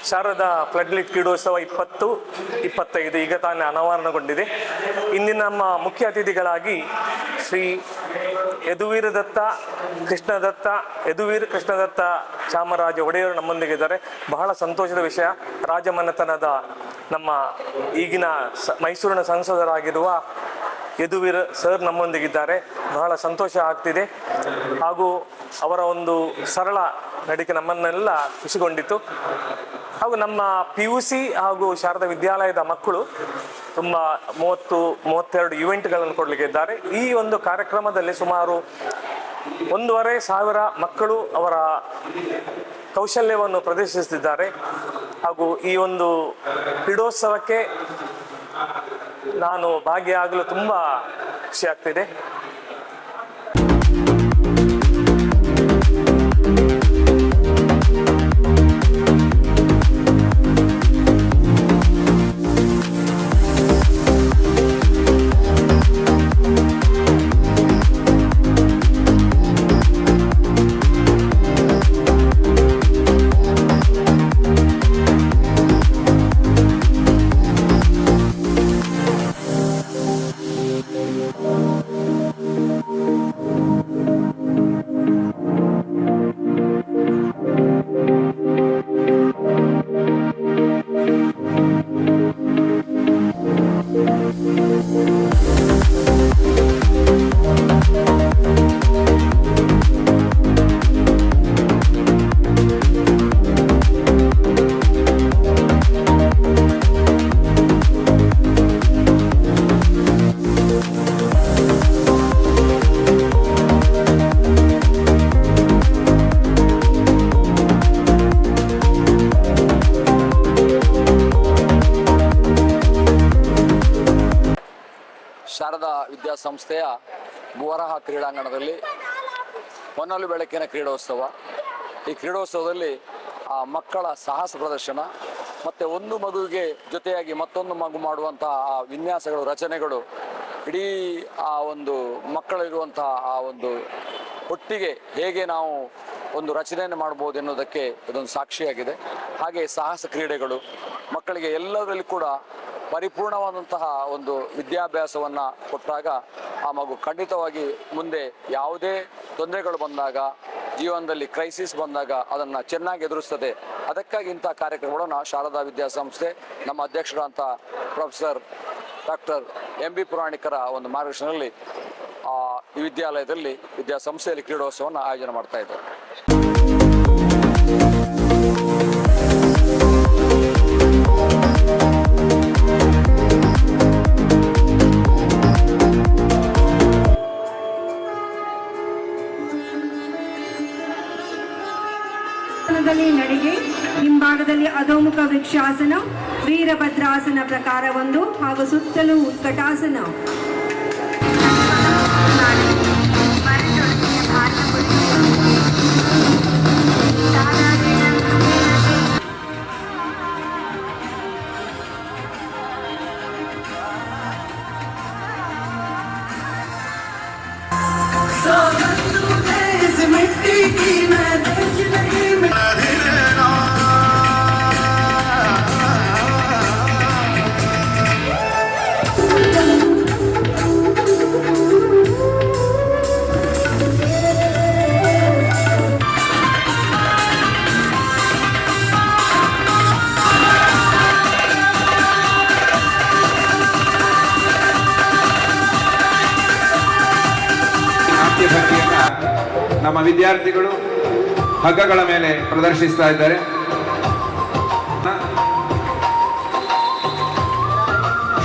ಶಾರದಾ ಫ್ಲಡ್ಲಿಟ್ ಕ್ರೀಡೋತ್ಸವ 2025 ಈಗ ತಾನೇ ಅನಾವರಣಗೊಂಡಿದೆ. ಇಂದಿನ ನಮ್ಮ ಮುಖ್ಯ ಅತಿಥಿಗಳಾಗಿ ಶ್ರೀ ಯದುವೀರ್ ಕೃಷ್ಣದತ್ತ ಚಾಮರಾಜ ಒಡೆಯರು ನಮ್ಮೊಂದಿಗಿದ್ದಾರೆ. ಬಹಳ ಸಂತೋಷದ ವಿಷಯ, ರಾಜಮನೆತನದ ನಮ್ಮ ಈಗಿನ ಮೈಸೂರಿನ ಸಂಸದರಾಗಿರುವ ಯದುವೀರ್ ಸರ್ ನಮ್ಮೊಂದಿಗಿದ್ದಾರೆ. ಬಹಳ ಸಂತೋಷ ಆಗ್ತಿದೆ ಹಾಗೂ ಅವರ ಒಂದು ಸರಳ ನಡಿಕೆ ನಮ್ಮನ್ನೆಲ್ಲ ಖುಷಿಗೊಂಡಿತು. ಹಾಗೂ ನಮ್ಮ PUC ಹಾಗೂ ಶಾರದಾ ವಿದ್ಯಾಲಯದ ಮಕ್ಕಳು ತುಂಬ 32 ಇವೆಂಟ್ಗಳನ್ನು ಕೊಡಲಿಕ್ಕೆ ಇದ್ದಾರೆ. ಈ ಒಂದು ಕಾರ್ಯಕ್ರಮದಲ್ಲಿ ಸುಮಾರು 1,500 ಮಕ್ಕಳು ಅವರ ಕೌಶಲ್ಯವನ್ನು ಪ್ರದರ್ಶಿಸುತ್ತಿದ್ದಾರೆ. ಹಾಗೂ ಈ ಒಂದು ಕ್ರೀಡೋತ್ಸವಕ್ಕೆ ನಾನು ಭಾಗಿಯಾಗಲು ತುಂಬ ಖುಷಿ ಆಗ್ತಿದೆ. ಶಾರದಾ ವಿದ್ಯಾಸಂಸ್ಥೆಯ ಭುವರಹ ಕ್ರೀಡಾಂಗಣದಲ್ಲಿ ಹೊನ್ನಲು ಬೆಳಕಿನ ಕ್ರೀಡೋತ್ಸವ. ಈ ಕ್ರೀಡೋತ್ಸವದಲ್ಲಿ ಮಕ್ಕಳ ಸಾಹಸ ಪ್ರದರ್ಶನ ಮತ್ತು ಒಂದು ಮಗುವಿಗೆ ಜೊತೆಯಾಗಿ ಮತ್ತೊಂದು ಮಗು ಮಾಡುವಂತಹ ಆ ವಿನ್ಯಾಸಗಳು, ರಚನೆಗಳು, ಇಡೀ ಆ ಒಂದು ಮಕ್ಕಳಿರುವಂತಹ ಆ ಒಂದು ಒಟ್ಟಿಗೆ ಹೇಗೆ ನಾವು ಒಂದು ರಚನೆಯನ್ನು ಮಾಡ್ಬೋದು ಎನ್ನುವುದಕ್ಕೆ ಇದೊಂದು ಸಾಕ್ಷಿಯಾಗಿದೆ. ಹಾಗೆ ಸಾಹಸ ಕ್ರೀಡೆಗಳು ಮಕ್ಕಳಿಗೆ ಎಲ್ಲದರಲ್ಲಿ ಕೂಡ ಪರಿಪೂರ್ಣವಾದಂತಹ ಒಂದು ವಿದ್ಯಾಭ್ಯಾಸವನ್ನು ಕೊಟ್ಟಾಗ ಆ ಮಗು ಖಂಡಿತವಾಗಿ ಮುಂದೆ ಯಾವುದೇ ತೊಂದರೆಗಳು ಬಂದಾಗ, ಜೀವನದಲ್ಲಿ ಕ್ರೈಸಿಸ್ ಬಂದಾಗ ಅದನ್ನು ಚೆನ್ನಾಗಿ ಎದುರಿಸ್ತದೆ. ಅದಕ್ಕಾಗಿ ಇಂಥ ಕಾರ್ಯಕ್ರಮಗಳನ್ನು ಶಾರದಾ ವಿದ್ಯಾಸಂಸ್ಥೆ ನಮ್ಮ ಅಧ್ಯಕ್ಷರಾದಂಥ ಪ್ರೊಫೆಸರ್ ಡಾಕ್ಟರ್ MB ಪುರಾಣಿಕರ ಒಂದು ಮಾರ್ಗದರ್ಶನದಲ್ಲಿ ಈ ವಿದ್ಯಾಲಯದಲ್ಲಿ ವಿದ್ಯಾಸಂಸ್ಥೆಯಲ್ಲಿ ಕ್ರೀಡೋತ್ಸವವನ್ನು ಆಯೋಜನೆ ಮಾಡ್ತಾ ಇದ್ದಾರೆ. ನಡಿಗೆ, ಹಿಂಭಾಗದಲ್ಲಿ ಅಧೋಮುಖ ವೃಕ್ಷಾಸನ, ವೀರಭದ್ರಾಸನ ಪ್ರಕಾರ 1 ಹಾಗೂ ಸುತ್ತಲೂ ಉತ್ಕಟಾಸನ. ನಮ್ಮ ವಿದ್ಯಾರ್ಥಿಗಳು ಹಗ್ಗಗಳ ಮೇಲೆ ಪ್ರದರ್ಶಿಸ್ತಾ ಇದ್ದಾರೆ.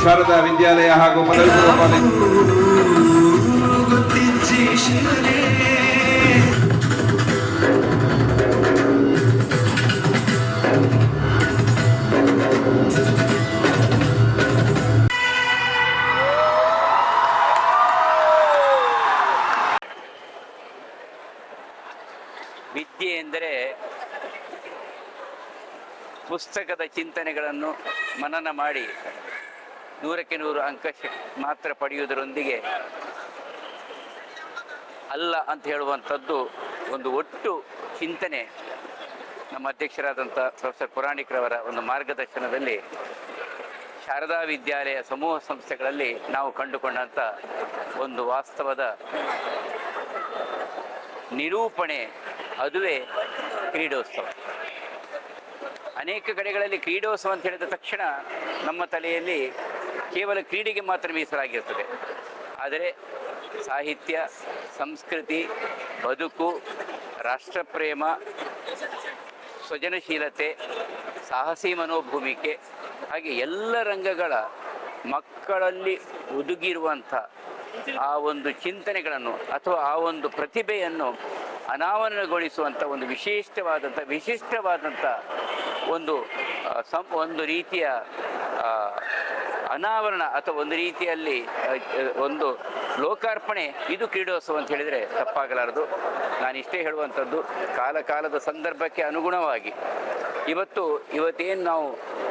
ಶಾರದಾ ವಿದ್ಯಾಲಯ ಹಾಗೂ ಪದವಿ ಪೂರ್ವ ಕಾಲೇಜು ವಿದ್ಯೆ ಎಂದರೆ ಪುಸ್ತಕದ ಚಿಂತನೆಗಳನ್ನು ಮನನ ಮಾಡಿ 100ಕ್ಕೆ 100 ಅಂಕ ಮಾತ್ರ ಪಡೆಯುವುದರೊಂದಿಗೆ ಅಲ್ಲ ಅಂತ ಹೇಳುವಂಥದ್ದು ಒಂದು ಒಟ್ಟು ಚಿಂತನೆ ನಮ್ಮ ಅಧ್ಯಕ್ಷರಾದಂಥ ಪ್ರೊಫೆಸರ್ ಪುರಾಣಿಕ್ರವರ ಒಂದು ಮಾರ್ಗದರ್ಶನದಲ್ಲಿ ಶಾರದಾ ವಿದ್ಯಾಲಯ ಸಮೂಹ ಸಂಸ್ಥೆಗಳಲ್ಲಿ ನಾವು ಕಂಡುಕೊಂಡಂಥ ಒಂದು ವಾಸ್ತವದ ನಿರೂಪಣೆ ಅದುವೇ ಕ್ರೀಡೋತ್ಸವ. ಅನೇಕ ಕಡೆಗಳಲ್ಲಿ ಕ್ರೀಡೋತ್ಸವ ಅಂತ ಹೇಳಿದ ತಕ್ಷಣ ನಮ್ಮ ತಲೆಯಲ್ಲಿ ಕೇವಲ ಕ್ರೀಡೆಗೆ ಮಾತ್ರ ಮೀಸಲಾಗಿರ್ತದೆ. ಆದರೆ ಸಾಹಿತ್ಯ, ಸಂಸ್ಕೃತಿ, ಬದುಕು, ರಾಷ್ಟ್ರಪ್ರೇಮ, ಸೃಜನಶೀಲತೆ, ಸಾಹಸಿ ಮನೋಭೂಮಿಕೆ ಹಾಗೆ ಎಲ್ಲ ರಂಗಗಳ ಮಕ್ಕಳಲ್ಲಿ ಹುದುಗಿರುವಂಥ ಆ ಒಂದು ಚಿಂತನೆಗಳನ್ನು ಅಥವಾ ಆ ಒಂದು ಪ್ರತಿಭೆಯನ್ನು ಅನಾವರಣಗೊಳಿಸುವಂಥ ಒಂದು ವಿಶಿಷ್ಟವಾದಂಥ ಒಂದು ರೀತಿಯ ಅನಾವರಣ ಅಥವಾ ಒಂದು ರೀತಿಯಲ್ಲಿ ಒಂದು ಲೋಕಾರ್ಪಣೆ ಇದು ಕ್ರೀಡೋತ್ಸವ ಅಂತ ಹೇಳಿದರೆ ತಪ್ಪಾಗಲಾರದು. ನಾನಿಷ್ಟೇ ಹೇಳುವಂಥದ್ದು, ಕಾಲದ ಸಂದರ್ಭಕ್ಕೆ ಅನುಗುಣವಾಗಿ ಇವತ್ತೇನು ನಾವು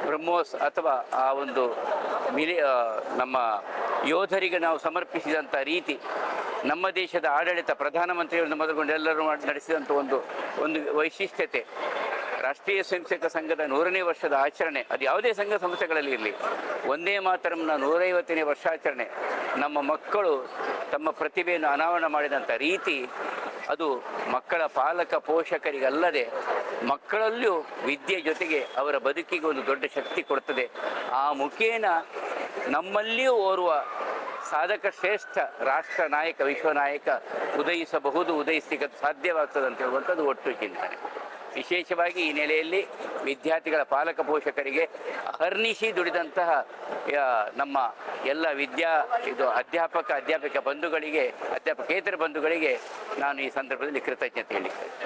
ಬ್ರಹ್ಮೋಸ್ ಅಥವಾ ಆ ಒಂದು ನಮ್ಮ ಯೋಧರಿಗೆ ನಾವು ಸಮರ್ಪಿಸಿದಂಥ ರೀತಿ, ನಮ್ಮ ದೇಶದ ಆಡಳಿತ ಪ್ರಧಾನಮಂತ್ರಿಗಳನ್ನು ಮೊದಲುಗೊಂಡು ಎಲ್ಲರೂ ನಡೆಸಿದಂಥ ಒಂದು ವೈಶಿಷ್ಟ್ಯತೆ, ರಾಷ್ಟ್ರೀಯ ಸ್ವಯಂ ಸೇವಕ ಸಂಘದ 100ನೇ ವರ್ಷದ ಆಚರಣೆ, ಅದು ಯಾವುದೇ ಸಂಘ ಸಂಸ್ಥೆಗಳಲ್ಲಿ ಇರಲಿ, ಒಂದೇ ಮಾತರಂನ 150ನೇ ವರ್ಷಾಚರಣೆ, ನಮ್ಮ ಮಕ್ಕಳು ತಮ್ಮ ಪ್ರತಿಭೆಯನ್ನು ಅನಾವರಣ ಮಾಡಿದಂಥ ರೀತಿ, ಅದು ಮಕ್ಕಳ ಪಾಲಕ ಪೋಷಕರಿಗಲ್ಲದೆ ಮಕ್ಕಳಲ್ಲಿಯೂ ವಿದ್ಯೆ ಜೊತೆಗೆ ಅವರ ಬದುಕಿಗೆ ಒಂದು ದೊಡ್ಡ ಶಕ್ತಿ ಕೊಡ್ತದೆ. ಆ ಮುಖೇನ ನಮ್ಮಲ್ಲಿಯೂ ಓರ್ವ ಸಾಧಕ ಶ್ರೇಷ್ಠ ರಾಷ್ಟ್ರ ನಾಯಕ, ವಿಶ್ವನಾಯಕ ಉದಯಿಸಲಿಕ್ಕೆ ಸಾಧ್ಯವಾಗ್ತದೆ ಅಂತ ಹೇಳುವಂಥದ್ದು ಒಟ್ಟು ಚಿಂತನೆ. ವಿಶೇಷವಾಗಿ ಈ ನೆಲೆಯಲ್ಲಿ ವಿದ್ಯಾರ್ಥಿಗಳ ಪಾಲಕ ಪೋಷಕರಿಗೆ ಅಹರ್ನಿಶಿ ದುಡಿದಂತಹ ನಮ್ಮ ಎಲ್ಲ ಅಧ್ಯಾಪಕ ಬಂಧುಗಳಿಗೆ, ಅಧ್ಯಾಪಕೇತರ ಬಂಧುಗಳಿಗೆ ನಾನು ಈ ಸಂದರ್ಭದಲ್ಲಿ ಕೃತಜ್ಞತೆ ಹೇಳಿದ್ದೇನೆ.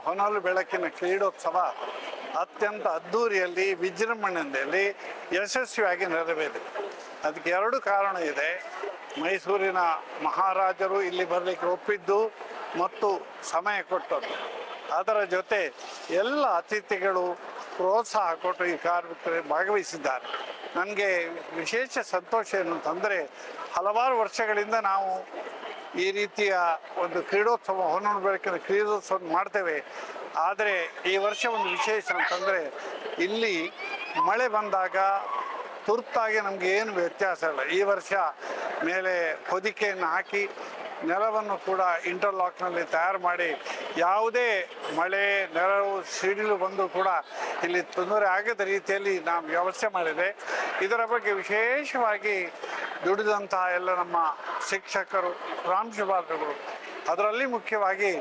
ಹೊನಲು ಬೆಳಕಿನ ಕ್ರೀಡೋತ್ಸವ ಅತ್ಯಂತ ಅದ್ಧೂರಿಯಲ್ಲಿ ವಿಜೃಂಭಣೆಯಲ್ಲಿ ಯಶಸ್ವಿಯಾಗಿ ನೆರವೇರಿದೆ. ಅದಕ್ಕೆ 2 ಕಾರಣ ಇದೆ. ಮೈಸೂರಿನ ಮಹಾರಾಜರು ಇಲ್ಲಿ ಬರಲಿಕ್ಕೆ ಒಪ್ಪಿದ್ದು ಮತ್ತು ಸಮಯ ಕೊಟ್ಟದ್ದು. ಅದರ ಜೊತೆ ಎಲ್ಲ ಅತಿಥಿಗಳು ಪ್ರೋತ್ಸಾಹ ಕೊಟ್ಟು ಈ ಕಾರ್ಯಕ್ರಮದಲ್ಲಿ ಭಾಗವಹಿಸಿದ್ದಾರೆ. ನನಗೆ ವಿಶೇಷ ಸಂತೋಷ ಏನು ಅಂತಂದರೆ, ಹಲವಾರು ವರ್ಷಗಳಿಂದ ನಾವು ಈ ರೀತಿಯ ಒಂದು ಕ್ರೀಡೋತ್ಸವ, ಹೊನಲು ಬೆಳಕಿನ ಕ್ರೀಡೋತ್ಸವ ಮಾಡ್ತೇವೆ. ಆದರೆ ಈ ವರ್ಷ ಒಂದು ವಿಶೇಷ ಅಂತಂದರೆ, ಇಲ್ಲಿ ಮಳೆ ಬಂದಾಗ ತುರ್ತಾಗಿ ನಮಗೆ ಏನು ವ್ಯತ್ಯಾಸ ಇಲ್ಲ. ಈ ವರ್ಷ ಮೇಲೆ ಹೊದಿಕೆಯನ್ನು ಹಾಕಿ ನೆಲವನ್ನು ಕೂಡ ಇಂಟರ್ಲಾಕ್ನಲ್ಲಿ ತಯಾರು ಮಾಡಿ, ಯಾವುದೇ ಮಳೆ ನೆರವು ಸಿಡಿಲು ಬಂದರೂ ಕೂಡ ಇಲ್ಲಿ ತೊಂದರೆ ಆಗದ ರೀತಿಯಲ್ಲಿ ನಾವು ವ್ಯವಸ್ಥೆ ಮಾಡಿದೆ. ಇದರ ಬಗ್ಗೆ ವಿಶೇಷವಾಗಿ ದುಡಿದಂತಹ ಎಲ್ಲ ನಮ್ಮ ಶಿಕ್ಷಕರು, ಪ್ರಾಂಶುಪಾಲರುಗಳು, ಅದರಲ್ಲಿ ಮುಖ್ಯವಾಗಿ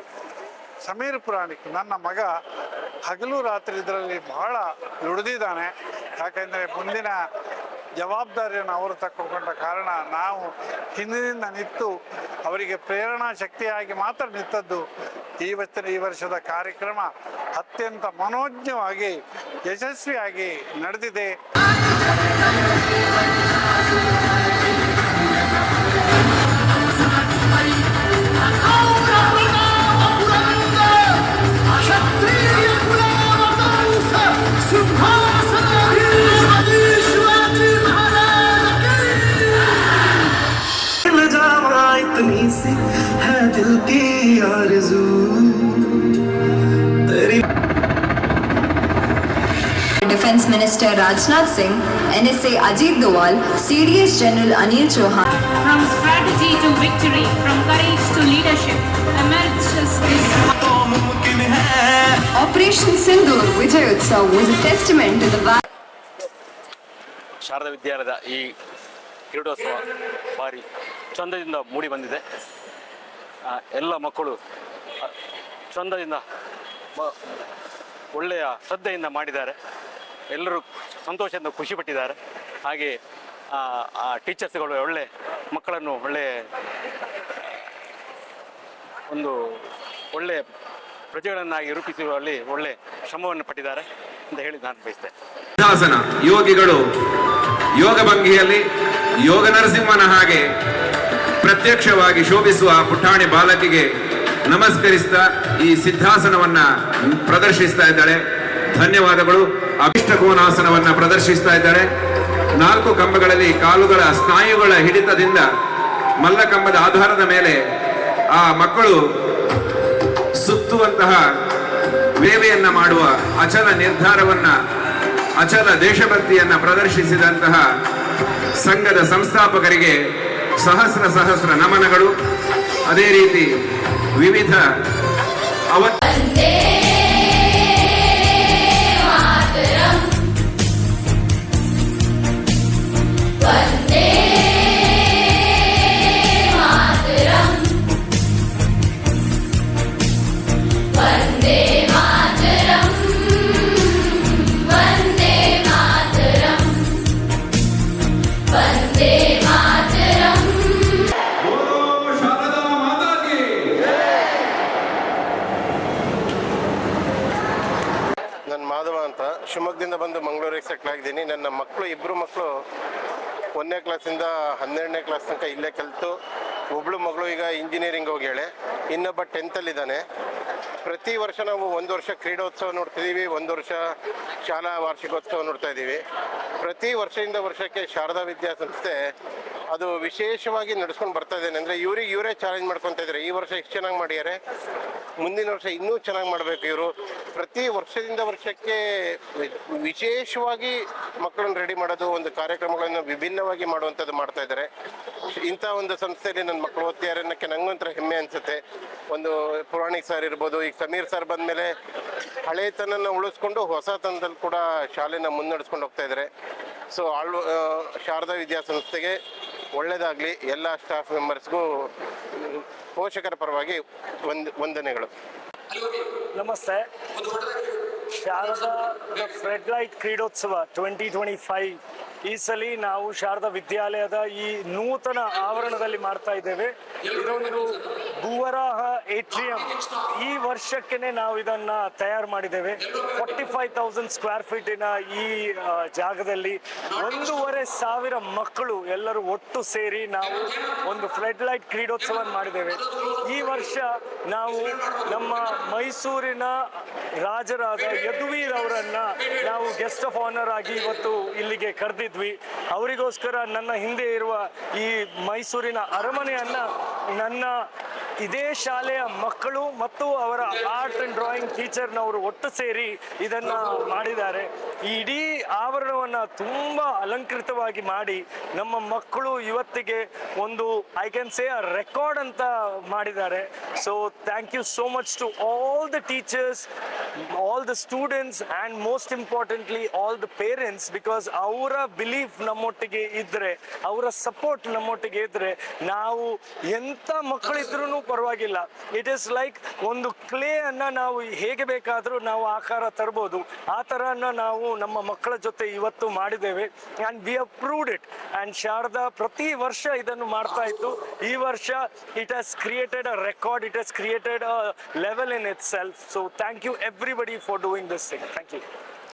ಸಮೀರ್ ಪುರಾಣಿಕ್ ನನ್ನ ಮಗ ಹಗಲು ರಾತ್ರಿ ಇದರಲ್ಲಿ ಬಹಳ ದುಡಿದಿದ್ದಾನೆ. ಯಾಕೆಂದರೆ ಮುಂದಿನ ಜವಾಬ್ದಾರಿಯನ್ನು ಅವರು ತಕ್ಕೊಂಡ ಕಾರಣ ನಾವು ಹಿಂದಿನಿಂದ ನಿಂತು ಅವರಿಗೆ ಪ್ರೇರಣಾ ಶಕ್ತಿಯಾಗಿ ಮಾತ್ರ ನಿಂತದ್ದು. ಈ ವರ್ಷದ ಕಾರ್ಯಕ್ರಮ ಅತ್ಯಂತ ಮನೋಜ್ಞವಾಗಿ ಯಶಸ್ವಿಯಾಗಿ ನಡೆದಿದೆ. Defense Minister Rajnath Singh, NSA Ajit Doval, CDS General Anil Chauhan. From strategy to victory, from courage to leadership, emerges this. Operation Sindoor Vijay Utsav was a testament to the Sharada ವಿದ್ಯಾಲಯದ ಈ ಕ್ರೀಡೋತ್ಸವ ಭಾರಿ ಚಂದದಿಂದ ಮೂಡಿ ಬಂದಿದೆ. ಎಲ್ಲ ಮಕ್ಕಳು ಚಂದದಿಂದ ಒಳ್ಳೆಯ ಶ್ರದ್ಧೆಯಿಂದ ಮಾಡಿದ್ದಾರೆ. ಎಲ್ಲರೂ ಸಂತೋಷದಿಂದ ಖುಷಿಪಟ್ಟಿದ್ದಾರೆ. ಹಾಗೆ ಟೀಚರ್ಸ್ಗಳು ಒಳ್ಳೆ ಮಕ್ಕಳನ್ನು ಒಳ್ಳೆ ಪ್ರಜೆಗಳನ್ನಾಗಿ ರೂಪಿಸುವಲ್ಲಿ ಒಳ್ಳೆ ಶ್ರಮವನ್ನು ಪಟ್ಟಿದ್ದಾರೆ ಅಂತ ಹೇಳಿ ನಾನು ಬಯಸ್ತೇನೆ. ಸಿದ್ಧಾಸನ ಯೋಗಿಗಳು ಯೋಗ ಭಂಗಿಯಲ್ಲಿ ಯೋಗ ನರಸಿಂಹನ ಹಾಗೆ ಪ್ರತ್ಯಕ್ಷವಾಗಿ ಶೋಭಿಸುವ ಪುಟಾಣಿ ಬಾಲಕಿಗೆ ನಮಸ್ಕರಿಸ್ತಾ ಈ ಸಿದ್ಧಾಸನವನ್ನ ಪ್ರದರ್ಶಿಸ್ತಾ ಇದ್ದಾಳೆ. ಧನ್ಯವಾದಗಳು. ಅಭಿಷ್ಟ ಕೋನಾಸನವನ್ನ ಪ್ರದರ್ಶಿಸ್ತಾ ಇದ್ದಾರೆ. 4 ಕಂಬಗಳಲ್ಲಿ ಕಾಲುಗಳ ಸ್ನಾಯುಗಳ ಹಿಡಿತದಿಂದ ಮಲ್ಲಕಂಬದ ಆಧಾರದ ಮೇಲೆ ಆ ಮಕ್ಕಳು ಸುತ್ತುವಂತಹ ವೇವೆಯನ್ನ ಮಾಡುವ ಅಚಲ ನಿರ್ಧಾರವನ್ನ, ಅಚಲ ದೇಶಭಕ್ತಿಯನ್ನ ಪ್ರದರ್ಶಿಸಿದಂತಹ ಸಂಘದ ಸಂಸ್ಥಾಪಕರಿಗೆ ಸಹಸ್ರ ನಮನಗಳು. ಅದೇ ರೀತಿ ವಿವಿಧ ನಾನು ಮಾಧವ ಅಂತ ಶಿವಮೊಗ್ಗದಿಂದ ಬಂದು ಮಂಗಳೂರಿಗೆ ಸೆಟ್ಲ್ ಆಗಿದ್ದೀನಿ. ನನ್ನ ಮಕ್ಕಳು 2 ಮಕ್ಕಳು 1ನೇ ಕ್ಲಾಸಿಂದ 12ನೇ ಕ್ಲಾಸ್ ತನಕ ಇಲ್ಲೇ ಕಲಿತು, ಒಬ್ಬಳು ಮಗಳು ಈಗ ಇಂಜಿನಿಯರಿಂಗ್ ಹೋಗ್ಯಾಳೆ, ಇನ್ನೊಬ್ಬ 10th ಪ್ರತಿ ವರ್ಷ ನಾವು 1 ವರ್ಷ ಕ್ರೀಡೋತ್ಸವ ನೋಡ್ತಿದ್ದೀವಿ, 1 ವರ್ಷ ಶಾಲಾ ವಾರ್ಷಿಕೋತ್ಸವ ನೋಡ್ತಾ ಇದ್ದೀವಿ. ಪ್ರತಿ ವರ್ಷದಿಂದ ವರ್ಷಕ್ಕೆ ಶಾರದಾ ವಿದ್ಯಾಸಂಸ್ಥೆ ಅದು ವಿಶೇಷವಾಗಿ ನಡೆಸ್ಕೊಂಡು ಬರ್ತಾ ಇದ್ದೇನೆ. ಅಂದರೆ ಇವರೇ ಚಾಲೆಂಜ್ ಮಾಡ್ಕೊತಾ ಇದ್ದಾರೆ. ಈ ವರ್ಷ ಎಷ್ಟು ಚೆನ್ನಾಗಿ ಮಾಡಿದ್ದಾರೆ, ಮುಂದಿನ ವರ್ಷ ಇನ್ನೂ ಚೆನ್ನಾಗಿ ಮಾಡಬೇಕು. ಇವರು ಪ್ರತಿ ವರ್ಷದಿಂದ ವರ್ಷಕ್ಕೆ ವಿಶೇಷವಾಗಿ ಮಕ್ಕಳನ್ನು ರೆಡಿ ಮಾಡೋದು, ಒಂದು ಕಾರ್ಯಕ್ರಮಗಳನ್ನು ವಿಭಿನ್ನವಾಗಿ ಮಾಡುವಂಥದ್ದು ಮಾಡ್ತಾ ಇದ್ದಾರೆ. ಇಂಥ ಒಂದು ಸಂಸ್ಥೆಯಲ್ಲಿ ನನ್ನ ಮಕ್ಕಳು ಓದ್ತಿದ್ದಾರೆ ಅನ್ನೋಕ್ಕೆ ನಂಗೊಂಥರ ಹೆಮ್ಮೆ ಅನಿಸುತ್ತೆ. ಒಂದು ಪುರಾಣಿಕ್ ಸರ್ ಇರ್ಬೋದು, ಈಗ ಸಮೀರ್ ಸರ್ ಬಂದಮೇಲೆ ಹಳೆತನನ ಉಳಿಸ್ಕೊಂಡು ಹೊಸತನದಲ್ಲಿ ಕೂಡ ಶಾಲೆನ ಮುನ್ನಡೆಸ್ಕೊಂಡು ಹೋಗ್ತಾ ಇದ್ದಾರೆ. ಸೊ ಶಾರದಾ ವಿದ್ಯಾಸಂಸ್ಥೆಗೆ ಒಳ್ಳೆಯದಾಗಲಿ. ಎಲ್ಲ ಸ್ಟಾಫ್ ಮೆಂಬರ್ಸ್ಗೂ ಪೋಷಕರ ಪರವಾಗಿ ವಂದನೆಗಳು. ನಮಸ್ತೆ. ಶಾರದಾ ಫ್ರೆಡ್ ಲೈಟ್ ಕ್ರೀಡೋತ್ಸವ 2025 ಈ ಸಲ ನಾವು ಶಾರದಾ ವಿದ್ಯಾಲಯದ ಈ ನೂತನ ಆವರಣದಲ್ಲಿ ಮಾಡ್ತಾ ಇದ್ದೇವೆ. ಇದೊಂದು ಭೂವರಾಹ ಏಟ್ರಿಯಂ. ಈ ವರ್ಷಕ್ಕೆ ನಾವು ಇದನ್ನ ತಯಾರು ಮಾಡಿದ್ದೇವೆ. 45,000 ಸ್ಕ್ವೇರ್ ಫೀಟಿನ ಈ ಜಾಗದಲ್ಲಿ 1,500 ಮಕ್ಕಳು ಎಲ್ಲರೂ ಒಟ್ಟು ಸೇರಿ ನಾವು ಒಂದು ಫ್ಲಡ್ ಲೈಟ್ ಕ್ರೀಡೋತ್ಸವ ಮಾಡಿದ್ದೇವೆ. ಈ ವರ್ಷ ನಾವು ನಮ್ಮ ಮೈಸೂರಿನ ರಾಜರಾದ ಯದುವೀರ್ ಅವರನ್ನ ನಾವು ಗೆಸ್ಟ್ ಆಫ್ ಆನರ್ ಆಗಿ ಇವತ್ತು ಇಲ್ಲಿಗೆ ಕರೆದಿದ್ವಿ. ಅವರಿಗೋಸ್ಕರ ನನ್ನ ಹಿಂದೆ ಇರುವ ಈ ಮೈಸೂರಿನ ಅರಮನೆಯನ್ನ ನನ್ನ ಇದೇ ಶಾಲೆಯ ಮಕ್ಕಳು ಮತ್ತು ಅವರ ಆರ್ಟ್ ಅಂಡ್ ಡ್ರಾಯಿಂಗ್ ಟೀಚರ್ನವರು ಒಟ್ಟು ಸೇರಿ ಇದನ್ನ ಮಾಡಿದ್ದಾರೆ. ಈ ಇಡೀ ಆವರಣವನ್ನ ತುಂಬಾ ಅಲಂಕೃತವಾಗಿ ಮಾಡಿ ನಮ್ಮ ಮಕ್ಕಳು ಇವತ್ತಿಗೆ ಒಂದು I can say a record ಅಂತ ಮಾಡಿದ್ದಾರೆ. So thank you so much to all the teachers, all the students and most importantly all the parents. Because ಅವರ ಬಿಲೀಫ್ ನಮ್ಮೊಟ್ಟಿಗೆ ಇದ್ದರೆ, ಅವರ ಸಪೋರ್ಟ್ ನಮ್ಮೊಟ್ಟಿಗೆ ಇದ್ದರೆ ನಾವು ಎಂಥ ಮಕ್ಕಳಿದ್ರೂ ಪರವಾಗಿಲ್ಲ. ಇಟ್ ಈಸ್ ಲೈಕ್ ಒಂದು ಕ್ಲೇ ಅನ್ನ ನಾವು ಹೇಗೆ ಬೇಕಾದರೂ ನಾವು ಆಕಾರ ತರ್ಬೋದು. ಆ ಥರನ ನಾವು ನಮ್ಮ ಮಕ್ಕಳ ಜೊತೆ ಇವತ್ತು ಮಾಡಿದ್ದೇವೆ and we have proved it. And Sharada ಪ್ರತಿ ವರ್ಷ ಇದನ್ನು ಮಾಡ್ತಾ ಇತ್ತು. ಈ ವರ್ಷ it has created a record, it has created a level in itself. So thank you everybody for doing this thing. Thank you.